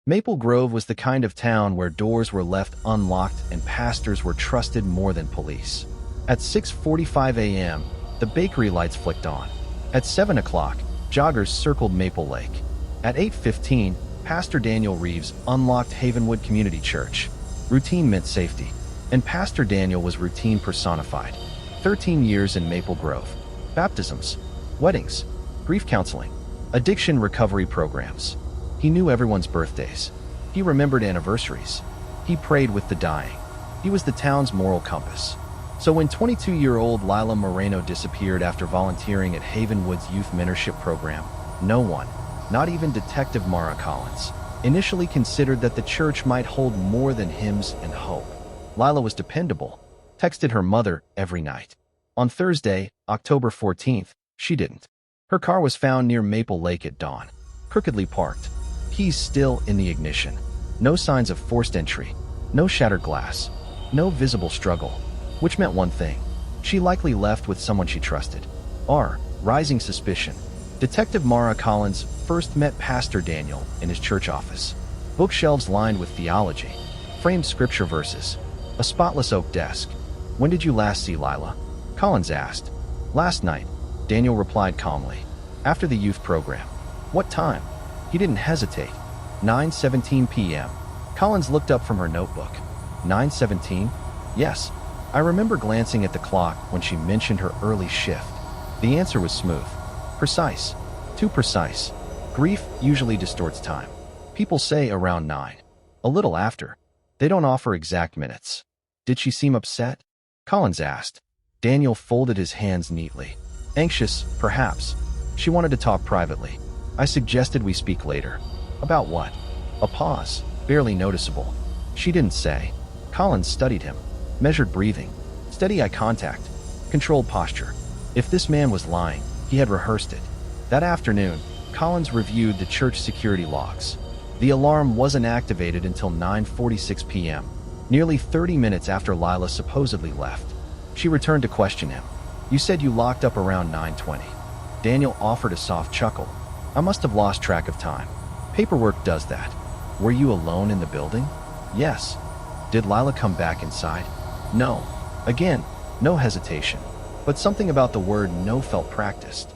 Maple Grove was the kind of town where doors were left unlocked and pastors were trusted more than police. At 6:45 a.m., the bakery lights flicked on. At 7 o'clock, joggers circled Maple Lake. At 8:15, Pastor Daniel Reeves unlocked Havenwood Community Church. Routine meant safety, and Pastor Daniel was routine personified. 13 years in Maple Grove. Baptisms, weddings, grief counseling, addiction recovery programs. He knew everyone's birthdays. He remembered anniversaries. He prayed with the dying. He was the town's moral compass. So when 22-year-old Lila Moreno disappeared after volunteering at Havenwood's youth mentorship program, no one, not even Detective Mara Collins, initially considered that the church might hold more than hymns and hope. Lila was dependable, texted her mother every night. On Thursday, October 14th, she didn't. Her car was found near Maple Lake at dawn, crookedly parked, keys still in the ignition. No signs of forced entry, no shattered glass, no visible struggle, which meant one thing: she likely left with someone she trusted. Rising suspicion. Detective Mara Collins first met Pastor Daniel in his church office. Bookshelves lined with theology, framed scripture verses, a spotless oak desk. "When did you last see Lila?" Collins asked. "Last night," Daniel replied calmly. "After the youth program." "What time?" He didn't hesitate. 9:17 p.m. Collins looked up from her notebook. 9:17? Yes. I remember glancing at the clock when she mentioned her early shift. The answer was smooth. Precise. Too precise. Grief usually distorts time. People say around 9. A little after. They don't offer exact minutes. "Did she seem upset?" Collins asked. Daniel folded his hands neatly. "Anxious, perhaps. She wanted to talk privately. I suggested we speak later." "About what?" A pause, barely noticeable. "She didn't say." Collins studied him. Measured breathing. Steady eye contact. Controlled posture. If this man was lying, he had rehearsed it. That afternoon, Collins reviewed the church security logs. The alarm wasn't activated until 9:46 p.m., nearly 30 minutes after Lila supposedly left. She returned to question him. "You said you locked up around 9:20. Daniel offered a soft chuckle. "I must have lost track of time. Paperwork does that." "Were you alone in the building?" "Yes." "Did Lila come back inside?" "No." Again, no hesitation. But something about the word no felt practiced.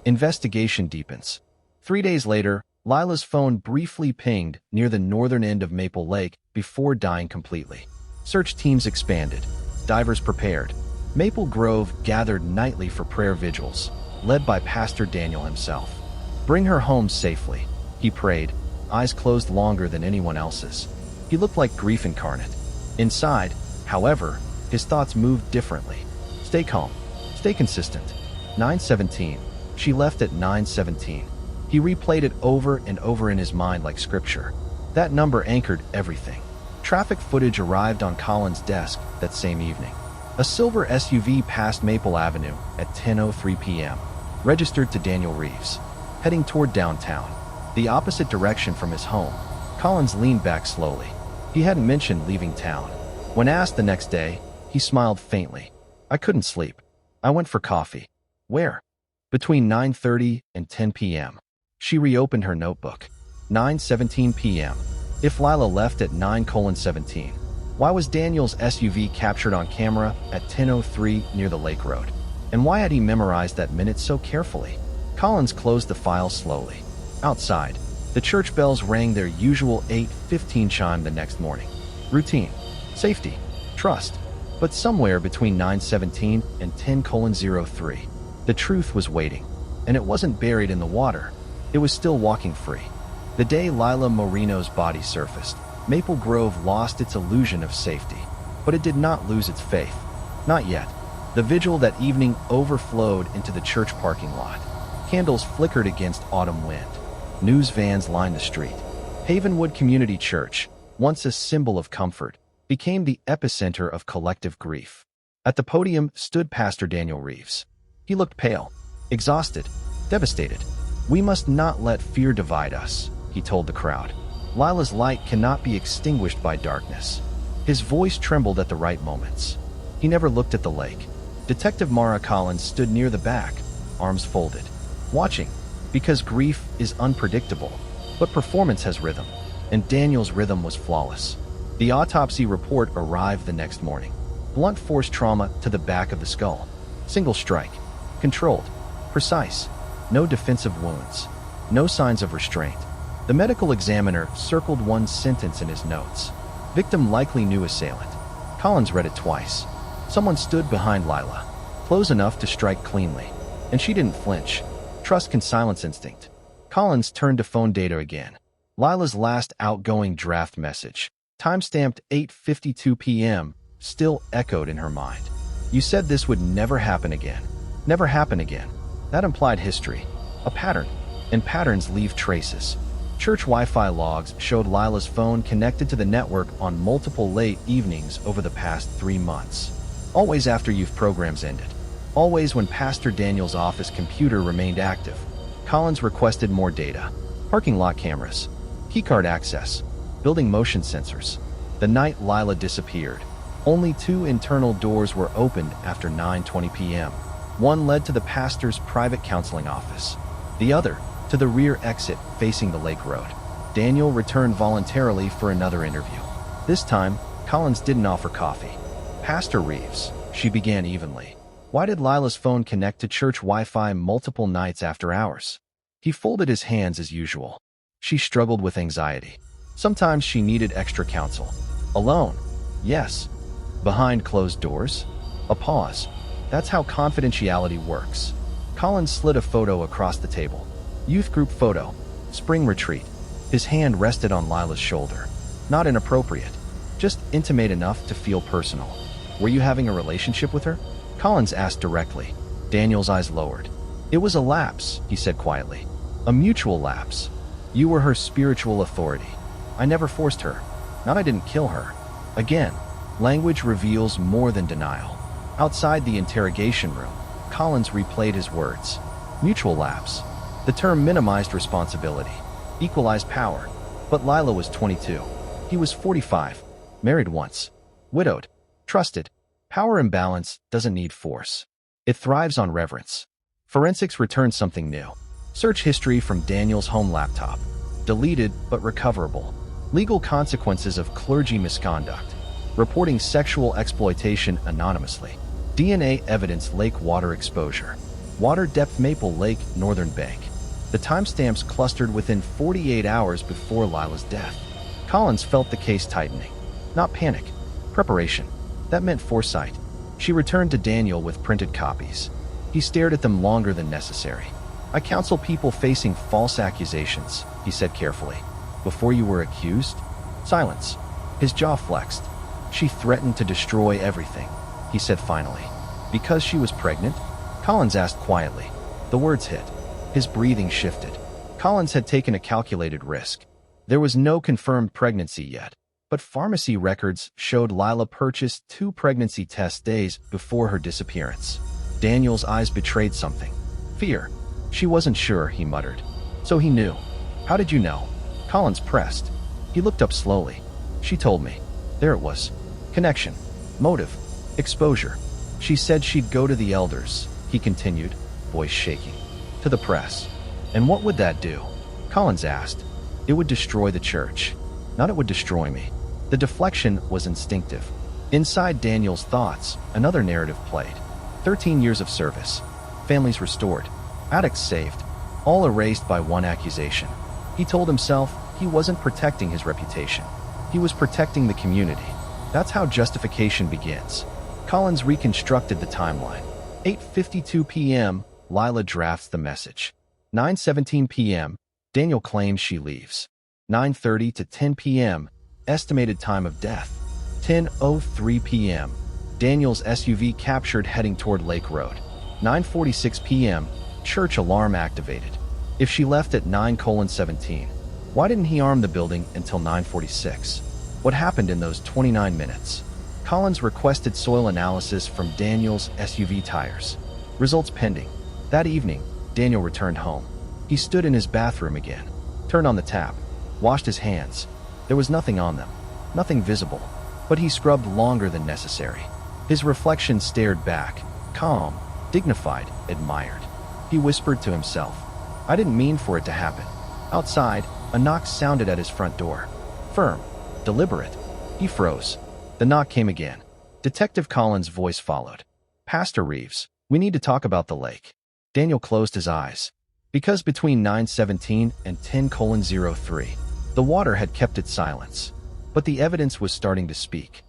Investigation deepens. 3 days later, Lila's phone briefly pinged near the northern end of Maple Lake before dying completely. Search teams expanded. Divers prepared. Maple Grove gathered nightly for prayer vigils, led by Pastor Daniel himself. "Bring her home safely," he prayed, eyes closed longer than anyone else's. He looked like grief incarnate. Inside, however, his thoughts moved differently. Stay calm. Stay consistent. 9:17. She left at 9:17. He replayed it over and over in his mind like scripture. That number anchored everything. Traffic footage arrived on Collins' desk that same evening. A silver SUV passed Maple Avenue at 10:03 p.m., registered to Daniel Reeves, heading toward downtown, the opposite direction from his home. Collins leaned back slowly. He hadn't mentioned leaving town. When asked the next day, he smiled faintly. "I couldn't sleep. I went for coffee." "Where?" "Between 9:30 and 10 p.m. She reopened her notebook. 9:17 p.m. If Lila left at 9:17, why was Daniel's SUV captured on camera at 10:03 near the lake road? And why had he memorized that minute so carefully? Collins closed the file slowly. Outside, the church bells rang their usual 8:15 chime the next morning. Routine. Safety. Trust. But somewhere between 9:17 and 10:03, the truth was waiting. And it wasn't buried in the water. It was still walking free. The day Lila Moreno's body surfaced, Maple Grove lost its illusion of safety. But it did not lose its faith. Not yet. The vigil that evening overflowed into the church parking lot. Candles flickered against autumn wind. News vans lined the street. Havenwood Community Church, once a symbol of comfort, became the epicenter of collective grief. At the podium stood Pastor Daniel Reeves. He looked pale, exhausted, devastated. "We must not let fear divide us," he told the crowd. "Lila's light cannot be extinguished by darkness." His voice trembled at the right moments. He never looked at the lake. Detective Mara Collins stood near the back, arms folded, watching, because grief is unpredictable, but performance has rhythm. and Daniel's rhythm was flawless. The autopsy report arrived the next morning. Blunt force trauma to the back of the skull. Single strike. Controlled. Precise. No defensive wounds. No signs of restraint. The medical examiner circled one sentence in his notes. Victim likely new assailant. Collins read it twice. Someone stood behind Lila, close enough to strike cleanly, and she didn't flinch. Trust can silence instinct. Collins turned to phone data again. Lila's last outgoing draft message, timestamped 8:52 p.m., still echoed in her mind. You said this would never happen again. Never happen again. That implied history, a pattern, and patterns leave traces. Church Wi-Fi logs showed Lila's phone connected to the network on multiple late evenings over the past 3 months. Always after youth programs ended. Always when Pastor Daniel's office computer remained active. Collins requested more data. Parking lot cameras, keycard access, building motion sensors. The night Lila disappeared, only 2 internal doors were opened after 9:20 p.m. One led to the pastor's private counseling office. The other, to the rear exit facing the lake road. Daniel returned voluntarily for another interview. This time, Collins didn't offer coffee. Pastor Reeves, she began evenly. Why did Lila's phone connect to church Wi-Fi multiple nights after hours? He folded his hands as usual. She struggled with anxiety. Sometimes she needed extra counsel. Alone? Yes. Behind closed doors? A pause. That's how confidentiality works. Collins slid a photo across the table. Youth group photo. Spring retreat. His hand rested on Lila's shoulder. Not inappropriate. Just intimate enough to feel personal. Were you having a relationship with her? Collins asked directly. Daniel's eyes lowered. It was a lapse, he said quietly. A mutual lapse. You were her spiritual authority. I never forced her. Not I didn't kill her. Again, language reveals more than denial. Outside the interrogation room, Collins replayed his words. Mutual lapse. The term minimized responsibility, equalized power. But Lila was 22. He was 45. Married once. Widowed. Trusted. Power imbalance doesn't need force. It thrives on reverence. Forensics returned something new. Search history from Daniel's home laptop. Deleted but recoverable. Legal consequences of clergy misconduct. Reporting sexual exploitation anonymously. DNA evidence lake water exposure. Water depth Maple Lake, Northern Bank. The timestamps clustered within 48 hours before Lila's death. Collins felt the case tightening. Not panic. Preparation. That meant foresight. She returned to Daniel with printed copies. He stared at them longer than necessary. I counsel people facing false accusations, he said carefully. Before you were accused? Silence. His jaw flexed. She threatened to destroy everything, he said finally. Because she was pregnant? Collins asked quietly. The words hit. His breathing shifted. Collins had taken a calculated risk. There was no confirmed pregnancy yet, but pharmacy records showed Lila purchased 2 pregnancy test days before her disappearance. Daniel's eyes betrayed something. Fear. She wasn't sure, he muttered. So he knew. How did you know? Collins pressed. He looked up slowly. She told me. There it was. Connection. Motive. Exposure. She said she'd go to the elders, he continued, voice shaking. To the press. And what would that do? Collins asked. It would destroy the church. Not it would destroy me. The deflection was instinctive. Inside Daniel's thoughts, another narrative played. 13 years of service. Families restored. Addicts saved. All erased by one accusation. He told himself he wasn't protecting his reputation. He was protecting the community. That's how justification begins. Collins reconstructed the timeline. 8:52 p.m., Lila drafts the message. 9:17 p.m., Daniel claims she leaves. 9:30 to 10 p.m., estimated time of death. 10:03 p.m., Daniel's SUV captured heading toward Lake Road. 9:46 p.m., church alarm activated. If she left at 9:17, why didn't he arm the building until 9:46? What happened in those 29 minutes? Collins requested soil analysis from Daniel's SUV tires. Results pending. That evening, Daniel returned home. He stood in his bathroom again, turned on the tap, washed his hands. There was nothing on them, nothing visible, but he scrubbed longer than necessary. His reflection stared back, calm, dignified, admired. He whispered to himself, I didn't mean for it to happen. Outside, a knock sounded at his front door. Firm. Deliberate. He froze. The knock came again. Detective Collins' voice followed. Pastor Reeves, we need to talk about the lake. Daniel closed his eyes. Because between 9:17 and 10:03, the water had kept its silence. But the evidence was starting to speak.